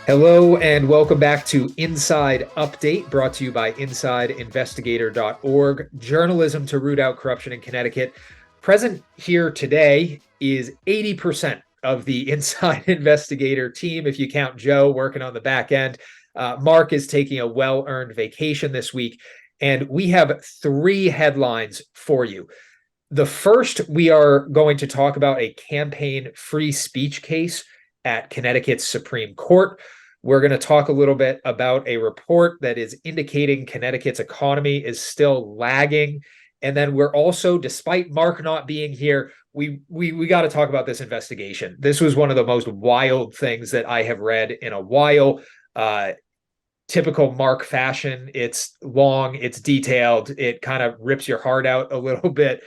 Hello and welcome back to Inside Update, brought to you by InsideInvestigator.org, journalism to root out corruption in Connecticut. Present here today is 80% of the Inside Investigator team, if you count Joe working on the back end. Mark is taking a well-earned vacation this week, and we have three headlines for you. The first, we are going to talk about a campaign free speech case at Connecticut's Supreme Court. We're going to talk a little bit about a report that is indicating Connecticut's economy is still lagging. And then we're also, despite Mark not being here, we got to talk about this investigation. This was one of the most wild things that I have read in a while. Typical Mark fashion. It's long, it's detailed, it kind of rips your heart out a little bit.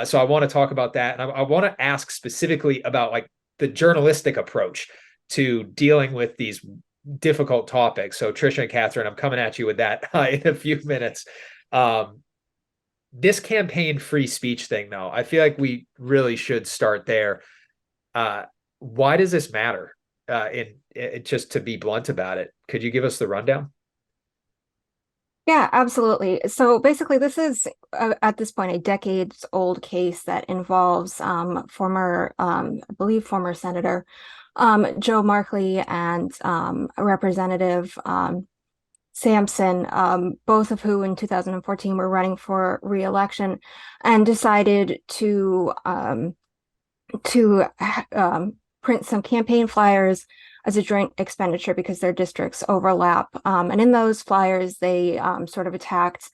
So I want to talk about that. And I want to ask specifically about like the journalistic approach to dealing with these difficult topics. So Trisha and Catherine, I'm coming at you with that in a few minutes. This campaign free speech thing, though, I feel like we really should start there. Why does this matter? Just to be blunt about it, could you give us the rundown? Yeah, absolutely. So basically, this is at this point a decades old case that involves I believe, former Senator Joe Markley and Representative Sampson, both of who in 2014 were running for re-election and decided to print some campaign flyers as a joint expenditure because their districts overlap. And in those flyers, they sort of attacked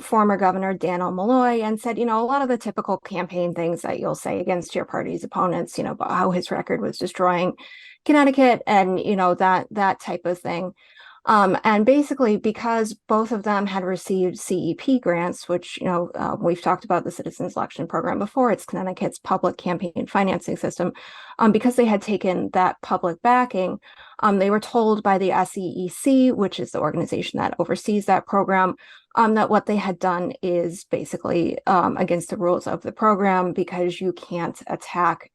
former Governor Daniel Malloy and said, a lot of the typical campaign things that you'll say against your party's opponents, about how his record was destroying Connecticut and, that type of thing. And basically, because both of them had received CEP grants, which, we've talked about the Citizens Election Program before, it's Connecticut's public campaign financing system. Because they had taken that public backing, they were told by the SEEC, which is the organization that oversees that program, that what they had done is basically against the rules of the program because you can't attack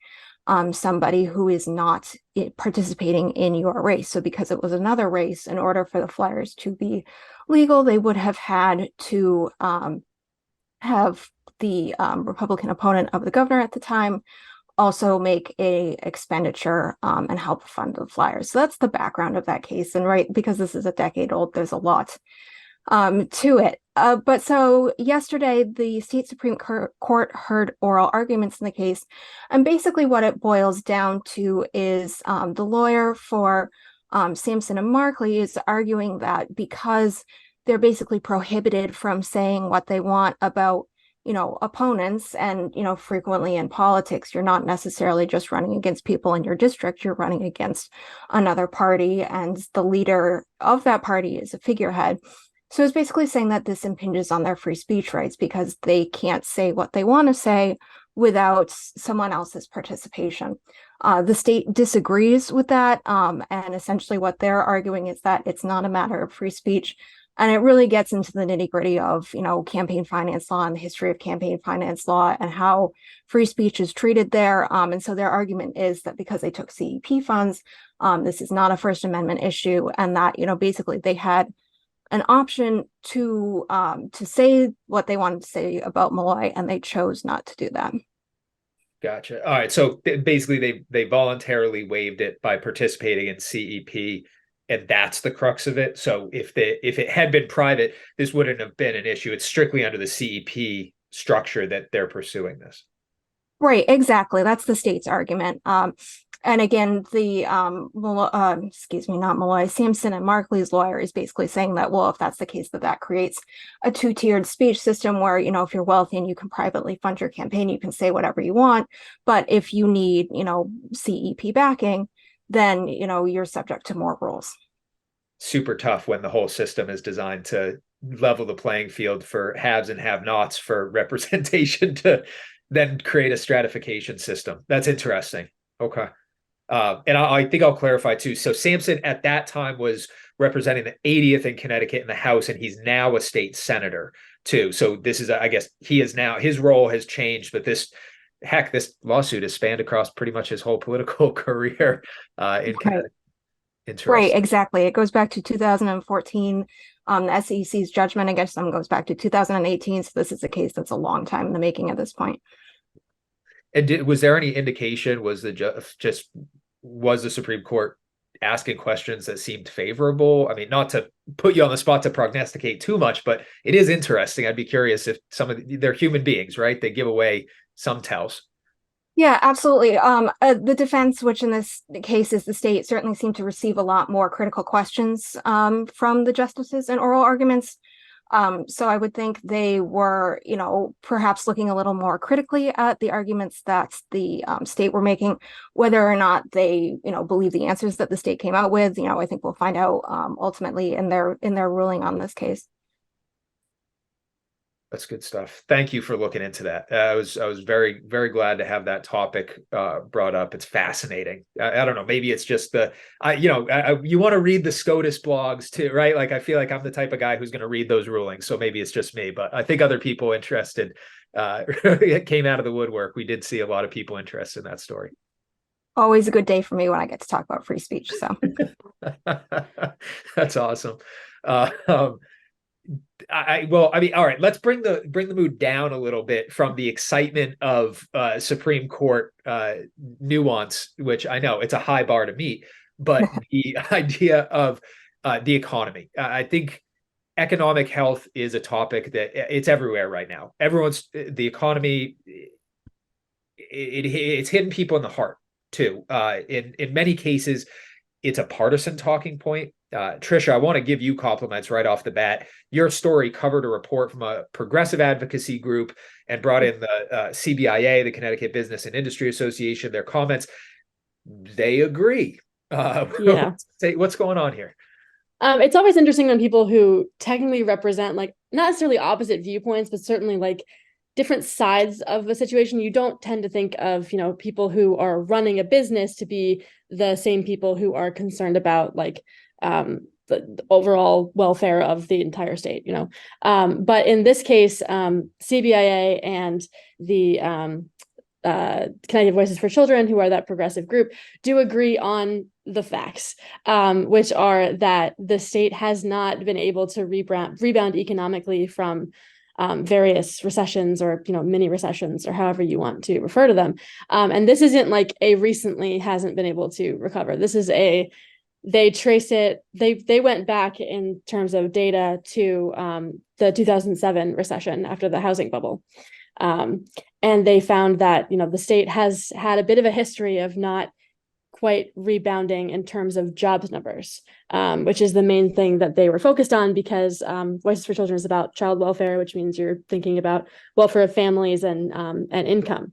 somebody who is not participating in your race. So because it was another race, in order for the flyers to be legal, they would have had to have the Republican opponent of the governor at the time also make a expenditure and help fund the flyers. So that's the background of that case. And right, because this is a decade old, there's a lot to it. But so yesterday, the state Supreme Court heard oral arguments in the case. And basically, what it boils down to is the lawyer for Sampson and Markley is arguing that because they're basically prohibited from saying what they want about opponents, and frequently in politics you're not necessarily just running against people in your district, you're running against another party and the leader of that party is a figurehead. So it's basically saying that this impinges on their free speech rights because they can't say what they want to say without someone else's participation. The state disagrees with that, and essentially what they're arguing is that it's not a matter of free speech. And it really gets into the nitty gritty of, campaign finance law and the history of campaign finance law and how free speech is treated there. And so their argument is that because they took CEP funds, this is not a First Amendment issue, and that, basically they had an option to say what they wanted to say about Malloy, and they chose not to do that. Gotcha. All right. So basically, they voluntarily waived it by participating in CEP, and that's the crux of it. So if it had been private, this wouldn't have been an issue. It's strictly under the CEP structure that they're pursuing this. Right, exactly. That's the state's argument. And again, the not Malloy, Sampson and Markley's lawyer is basically saying that, well, if that's the case, that creates a two-tiered speech system where, if you're wealthy and you can privately fund your campaign, you can say whatever you want. But if you need, CEP backing, then, you're subject to more rules. Super tough when the whole system is designed to level the playing field for haves and have-nots for representation to then create a stratification system. That's interesting. Okay. And I think I'll clarify too. So Sampson at that time was representing the 80th in Connecticut in the House, and he's now a state senator too. So this is, I guess, he is now, his role has changed, but this lawsuit has spanned across pretty much his whole political career in Right. Connecticut. Right, Interesting. exactly. It goes back to 2014. The SEC's judgment against them goes back to 2018. So this is a case that's a long time in the making at this point. And was there any indication? Was the just was the Supreme Court asking questions that seemed favorable? I mean, not to put you on the spot to prognosticate too much, but it is interesting. I'd be curious if they're human beings, right? They give away some tells. Yeah, absolutely. The defense, which in this case is the state, certainly seemed to receive a lot more critical questions from the justices in oral arguments. So I would think they were, perhaps looking a little more critically at the arguments that the state were making, whether or not they, believe the answers that the state came out with. I think we'll find out ultimately in their ruling on this case. That's good stuff. Thank you for looking into that. I was very very glad to have that topic brought up. It's fascinating. I don't know. Maybe it's just you want to read the SCOTUS blogs too, right? Like I feel like I'm the type of guy who's going to read those rulings. So maybe it's just me, but I think other people interested it came out of the woodwork. We did see a lot of people interested in that story. Always a good day for me when I get to talk about free speech. So. That's awesome. Uh, um, well, I mean, all right, let's bring the mood down a little bit from the excitement of Supreme Court nuance, which I know it's a high bar to meet, but the idea of the economy. I think economic health is a topic that it's everywhere right now. Everyone's the economy. It's hitting people in the heart too. In many cases, it's a partisan talking point. Trisha, I want to give you compliments right off the bat. Your story covered a report from a progressive advocacy group and brought in the CBIA, the Connecticut Business and Industry Association. Their comments, they agree. Yeah. What's going on here? It's always interesting when people who technically represent like not necessarily opposite viewpoints, but certainly like different sides of a situation. You don't tend to think of, people who are running a business to be the same people who are concerned about like the overall welfare of the entire state. But in this case, CBIA and the Connecticut Voices for Children, who are that progressive group, do agree on the facts, which are that the state has not been able to rebound economically from various recessions or mini recessions or however you want to refer to them. And this isn't like a recently hasn't been able to recover. This is they trace it. They went back in terms of data to the 2007 recession after the housing bubble. And they found that, the state has had a bit of a history of not quite rebounding in terms of jobs numbers, which is the main thing that they were focused on because Voices for Children is about child welfare, which means you're thinking about welfare of families and income.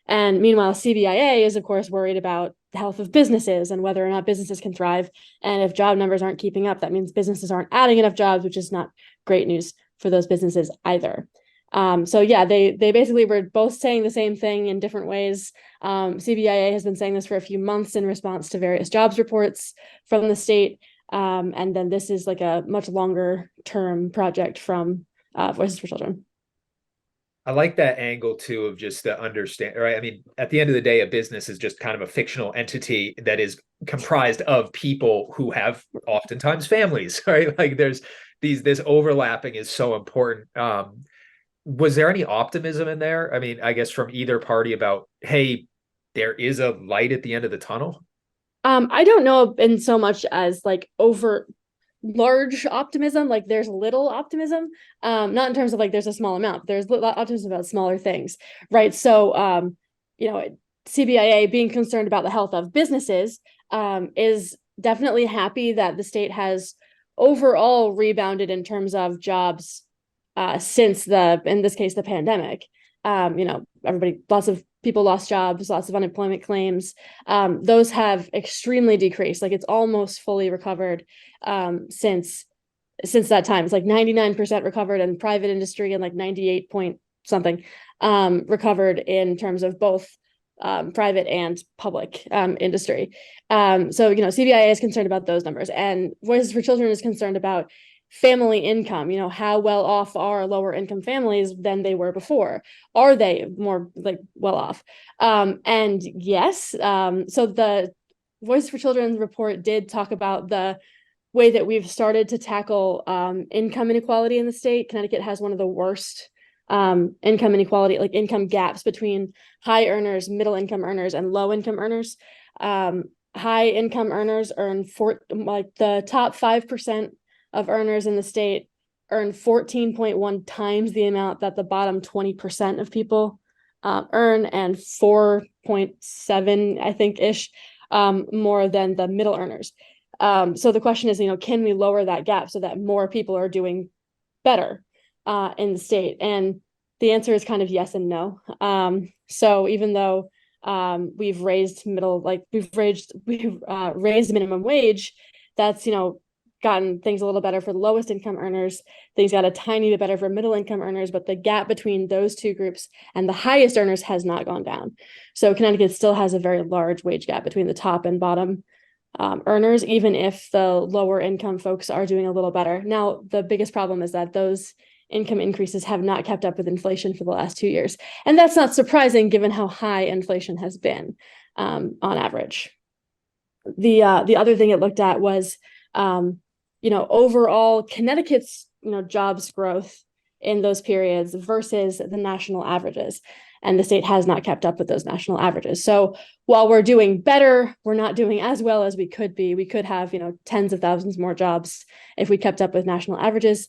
And meanwhile, CBIA is, of course, worried about the health of businesses and whether or not businesses can thrive. And if job numbers aren't keeping up, that means businesses aren't adding enough jobs, which is not great news for those businesses either. So yeah, they basically were both saying the same thing in different ways. CBIA has been saying this for a few months in response to various jobs reports from the state. And then this is like a much longer term project from Voices for Children. I like that angle too of just the understand, right? I mean, at the end of the day, a business is just kind of a fictional entity that is comprised of people who have oftentimes families, right? Like this overlapping is so important. Was there any optimism in there? I mean, I guess from either party about, hey, there is a light at the end of the tunnel. I don't know in so much as like over large optimism, like there's little optimism, not in terms of like there's a small amount, there's optimism about smaller things, right? So CBIA being concerned about the health of businesses is definitely happy that the state has overall rebounded in terms of jobs since in this case, the pandemic. Everybody, lots of people lost jobs, lots of unemployment claims. Those have extremely decreased. Like it's almost fully recovered since that time. It's like 99% recovered in private industry and like 98 point something recovered in terms of both private and public industry. So CBIA is concerned about those numbers, and Voices for Children is concerned about family income. How well off are lower income families than they were before? Are they more like well off? And yes, so Voice for Children report did talk about the way that we've started to tackle income inequality in the state. Connecticut has one of the worst income inequality, like income gaps between high earners, middle income earners, and low income earners. High income earners earn like the top 5% of earners in the state earn 14.1 times the amount that the bottom 20% of people earn, and 4.7, I think, ish, more than the middle earners. So the question is, can we lower that gap so that more people are doing better in the state? And the answer is kind of yes and no. So even though we've raised minimum wage, that's gotten things a little better for the lowest income earners. Things got a tiny bit better for middle income earners, but the gap between those two groups and the highest earners has not gone down. So Connecticut still has a very large wage gap between the top and bottom earners, even if the lower income folks are doing a little better. Now, the biggest problem is that those income increases have not kept up with inflation for the last 2 years. And that's not surprising given how high inflation has been on average. The other thing it looked at was overall Connecticut's jobs growth in those periods versus the national averages. And the state has not kept up with those national averages. So while we're doing better, we're not doing as well as we could be. We could have tens of thousands more jobs if we kept up with national averages.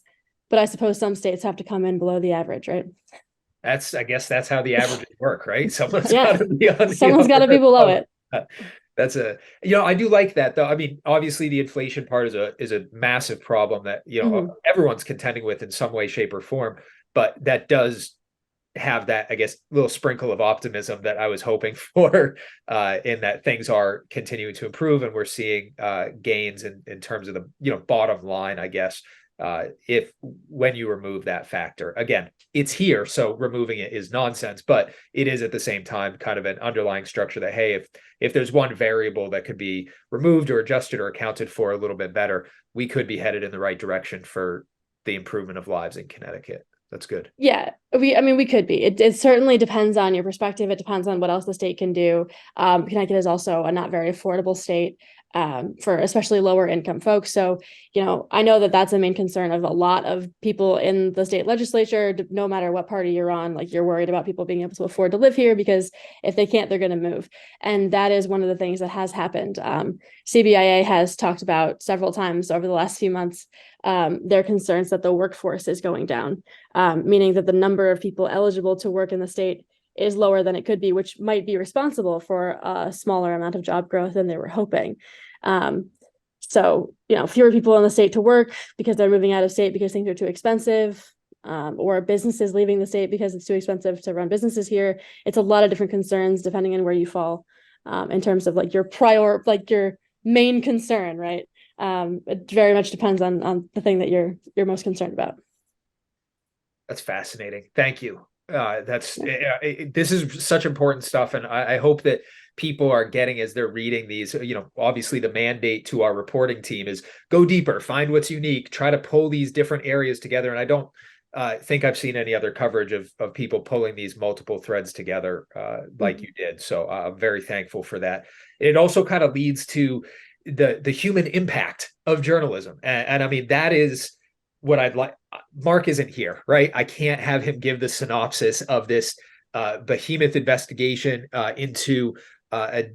But I suppose some states have to come in below the average, right? I guess that's how the averages work, right? Someone's got to be below it. That's I do like that, though. I mean, obviously the inflation part is a massive problem that everyone's contending with in some way, shape, or form, but that does have that, I guess, little sprinkle of optimism that I was hoping for, in that things are continuing to improve and we're seeing gains in terms of the bottom line, I guess. When you remove that factor, again, it's here, so removing it is nonsense, but it is at the same time kind of an underlying structure that, hey, if there's one variable that could be removed or adjusted or accounted for a little bit better, we could be headed in the right direction for the improvement of lives in Connecticut. That's good. Yeah, we could be. It certainly depends on your perspective. It depends on what else the state can do. Connecticut is also a not very affordable state for especially lower income folks. So, I know that that's a main concern of a lot of people in the state legislature, no matter what party you're on. Like, you're worried about people being able to afford to live here because if they can't, they're going to move. And that is one of the things that has happened. CBIA has talked about several times over the last few months their concerns that the workforce is going down, meaning that the number of people eligible to work in the state is lower than it could be, which might be responsible for a smaller amount of job growth than they were hoping. So, fewer people in the state to work because they're moving out of state because things are too expensive, or businesses leaving the state because it's too expensive to run businesses here. It's a lot of different concerns depending on where you fall, in terms of your main concern, right? It very much depends on the thing that you're most concerned about. That's fascinating. Thank you. This is such important stuff, and I hope that people are getting, as they're reading these, obviously the mandate to our reporting team is go deeper, find what's unique, try to pull these different areas together. And I don't think I've seen any other coverage of people pulling these multiple threads together like you did. So I'm very thankful for that. It also kind of leads to the human impact of journalism. And I mean, that is what I'd like. Marc isn't here, right? I can't have him give the synopsis of this behemoth investigation into a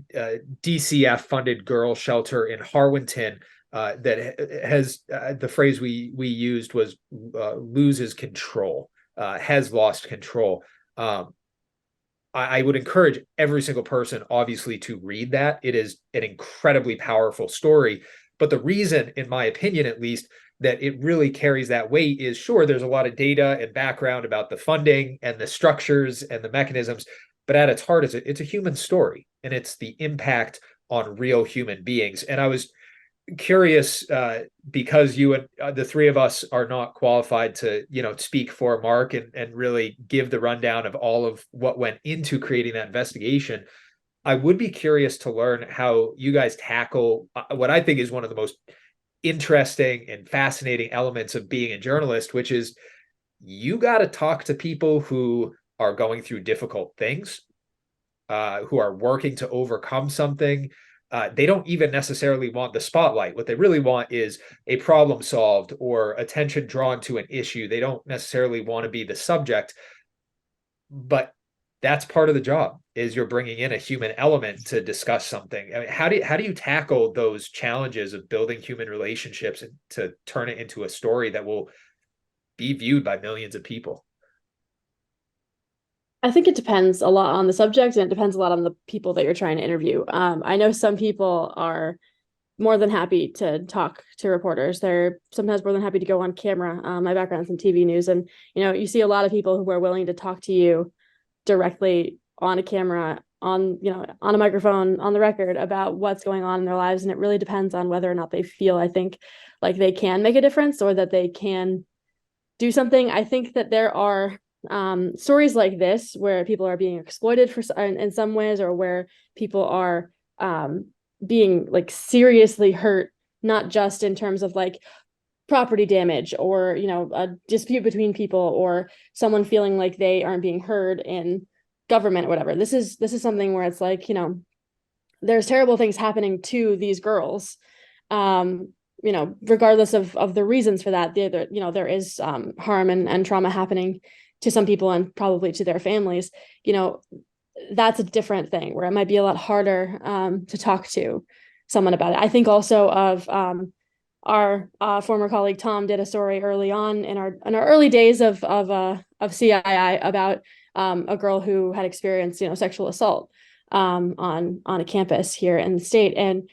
DCF funded girl shelter in Harwinton that has the phrase we used was loses control, has lost control. I would encourage every single person, obviously, to read that. It is an incredibly powerful story. But the reason, in my opinion, at least, that it really carries that weight is, sure, there's a lot of data and background about the funding and the structures and the mechanisms, but at its heart, it's a human story, and it's the impact on real human beings. And I was curious, because you and the three of us are not qualified to speak for Marc and really give the rundown of all of what went into creating that investigation. I would be curious to learn how you guys tackle what I think is one of the most interesting and fascinating elements of being a journalist, which is you got to talk to people who are going through difficult things, who are working to overcome something, they don't even necessarily want the spotlight. What they really want is a problem solved or attention drawn to an issue. They don't necessarily want to be the subject, but that's part of the job, is you're bringing in a human element to discuss something. I mean, how do you tackle those challenges of building human relationships and to turn it into a story that will be viewed by millions of people? I think it depends a lot on the subject, and it depends a lot on the people that you're trying to interview. I know some people are more than happy to talk to reporters. They're sometimes more than happy to go on camera. My background's in TV news, and you see a lot of people who are willing to talk to you directly on a camera, on a microphone, on the record, about what's going on in their lives. And it really depends on whether or not they feel, I think, like they can make a difference or that they can do something. I think that there are stories like this where people are being exploited in some ways, or where people are being like seriously hurt, not just in terms of like property damage or a dispute between people, or someone feeling like they aren't being heard in government or whatever. This is something where it's like, there's terrible things happening to these girls, regardless of the reasons for that. There is harm and trauma happening to some people and probably to their families. That's a different thing where it might be a lot harder to talk to someone about it. I think also of our former colleague Tom did a story early on in our early days of CII about a girl who had experienced sexual assault on a campus here in the state. And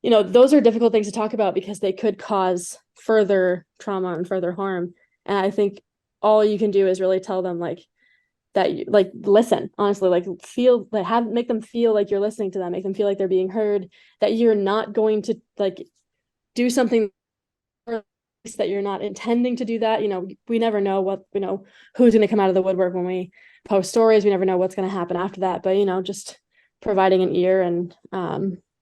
those are difficult things to talk about because they could cause further trauma and further harm. And I think all you can do is really tell them that you listen, honestly, make them feel like you're listening to them, make them feel like they're being heard, that you're not going to do something that you're not intending to do that. We never know who's going to come out of the woodwork when we post stories. We never know what's going to happen after that, but just providing an ear and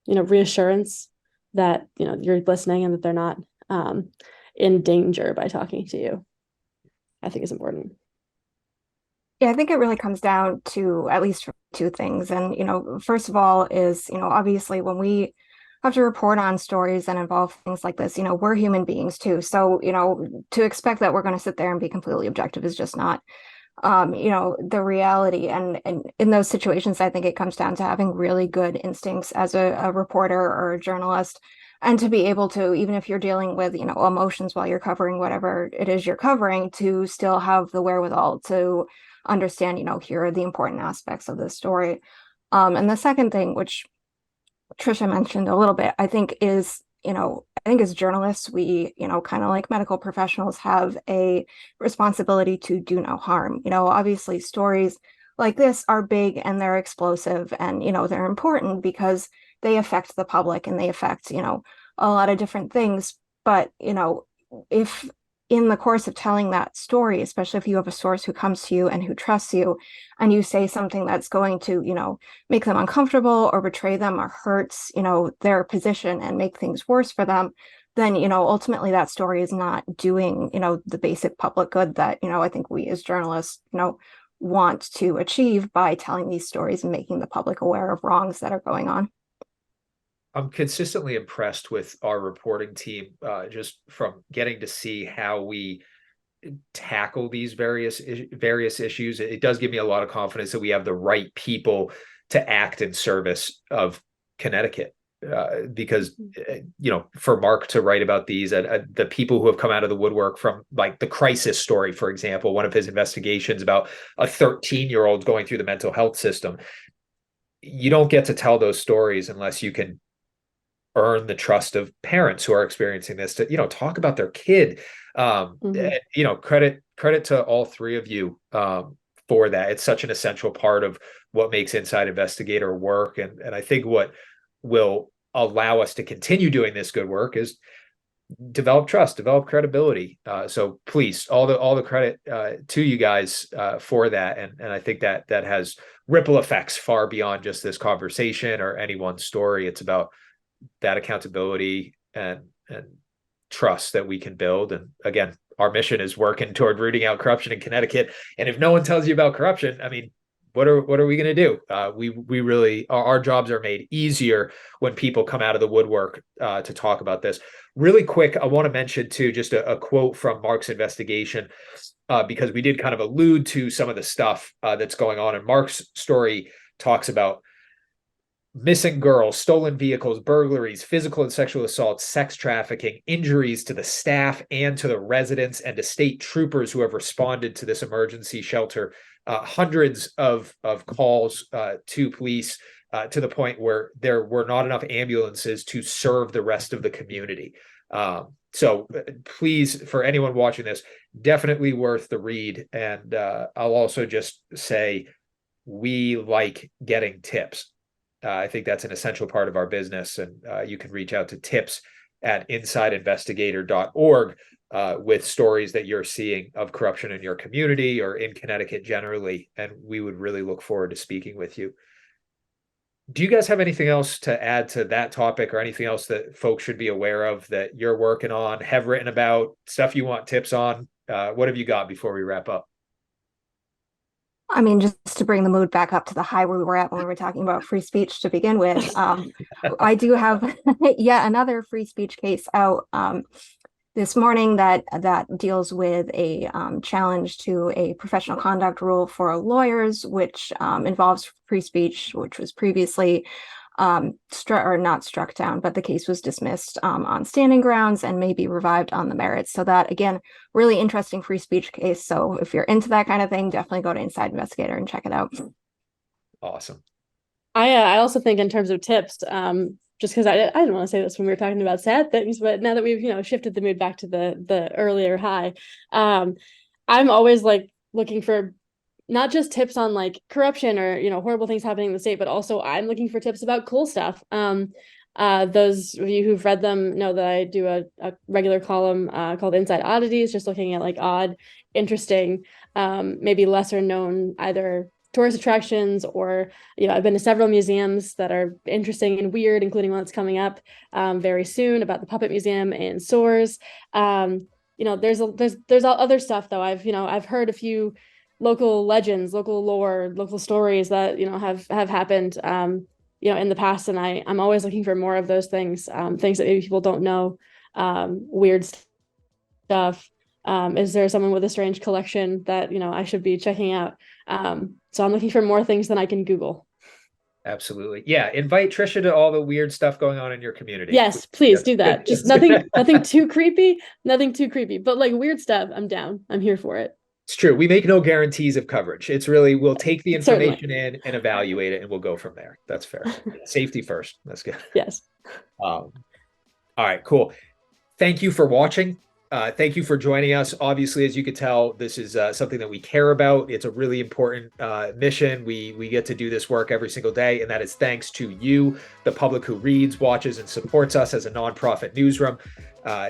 reassurance that you're listening and that they're not in danger by talking to you, I think is important. Yeah, I think it really comes down to at least two things. And, first of all is, obviously when we have to report on stories that involve things like this, we're human beings too. So, to expect that we're going to sit there and be completely objective is just not, the reality. And in those situations, I think it comes down to having really good instincts as a reporter or a journalist, and to be able to, even if you're dealing with, emotions while you're covering whatever it is you're covering, to still have the wherewithal to understand, here are the important aspects of this story. And the second thing, which Trisha mentioned a little bit, I think is, I think as journalists, we, kind of like medical professionals, have a responsibility to do no harm. Obviously stories like this are big and they're explosive and, they're important because they affect the public and they affect, a lot of different things. But, if in the course of telling that story, especially if you have a source who comes to you and who trusts you, and you say something that's going to, make them uncomfortable or betray them or hurts, their position and make things worse for them, then, ultimately that story is not doing, the basic public good that, I think we as journalists, want to achieve by telling these stories and making the public aware of wrongs that are going on. I'm consistently impressed with our reporting team, just from getting to see how we tackle these various issues. It does give me a lot of confidence that we have the right people to act in service of Connecticut. Because for Marc to write about these, the people who have come out of the woodwork, from like the crisis story, for example, one of his investigations about a 13-year-old going through the mental health system. You don't get to tell those stories unless you can earn the trust of parents who are experiencing this, to talk about their kid. Credit to all three of you for that. It's such an essential part of what makes Inside Investigator work, and I think what will allow us to continue doing this good work is develop trust, develop credibility. So please, all the credit to you guys for that, and I think that has ripple effects far beyond just this conversation or any one story. It's about that accountability and trust that we can build. And again, our mission is working toward rooting out corruption in Connecticut. And if no one tells you about corruption, I mean, what are we going to do? We really, our jobs are made easier when people come out of the woodwork to talk about this. Really quick, I want to mention too, just a quote from Marc's investigation, because we did kind of allude to some of the stuff that's going on. And Marc's story talks about missing girls, stolen vehicles, burglaries, physical and sexual assaults, sex trafficking, injuries to the staff and to the residents and to state troopers who have responded to this emergency shelter. Hundreds of calls to police to the point where there were not enough ambulances to serve the rest of the community. So please, for anyone watching this, definitely worth the read. And I'll also just say, we like getting tips. I think that's an essential part of our business. And you can reach out to tips@insideinvestigator.org with stories that you're seeing of corruption in your community or in Connecticut generally. And we would really look forward to speaking with you. Do you guys have anything else to add to that topic, or anything else that folks should be aware of that you're working on, have written about, stuff you want tips on? What have you got before we wrap up? I mean, just to bring the mood back up to the high where we were at when we were talking about free speech to begin with, I do have yet another free speech case out this morning that deals with a challenge to a professional conduct rule for lawyers, which involves free speech, which was previously not struck down, but the case was dismissed on standing grounds and may be revived on the merits. So that, again, really interesting free speech case. So if you're into that kind of thing, definitely go to Inside Investigator and check it out. Awesome. I also think in terms of tips, just because I didn't want to say this when we were talking about sad things, but now that we've shifted the mood back to the earlier high, I'm always like looking for not just tips on like corruption or horrible things happening in the state, but also I'm looking for tips about cool stuff. Those of you who've read them know that I do a regular column called Inside Oddities, just looking at like odd, interesting, maybe lesser known either tourist attractions or I've been to several museums that are interesting and weird, including one that's coming up very soon about the Puppet Museum in Soares. There's other stuff though. I've heard a few local legends, local lore, local stories that have happened in the past, and I'm always looking for more of those things, things that maybe people don't know, weird stuff. Is there someone with a strange collection that I should be checking out? So I'm looking for more things than I can Google. Absolutely. Yeah. Invite Trisha to all the weird stuff going on in your community. Yes, please do that. Just nothing too creepy, but like weird stuff. I'm down. I'm here for it. It's true. We make no guarantees of coverage. It's really, we'll take the information in and evaluate it, and we'll go from there. That's fair. Safety first. That's good. Yes. All right, cool. Thank you for watching. Thank you for joining us. Obviously, as you could tell, this is something that we care about. It's a really important mission. We get to do this work every single day, and that is thanks to you, the public who reads, watches, and supports us as a nonprofit newsroom.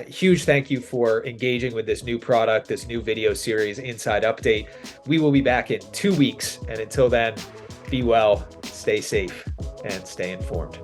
Huge thank you for engaging with this new product, this new video series, Inside Update. We will be back in 2 weeks, and until then, be well, stay safe, and stay informed.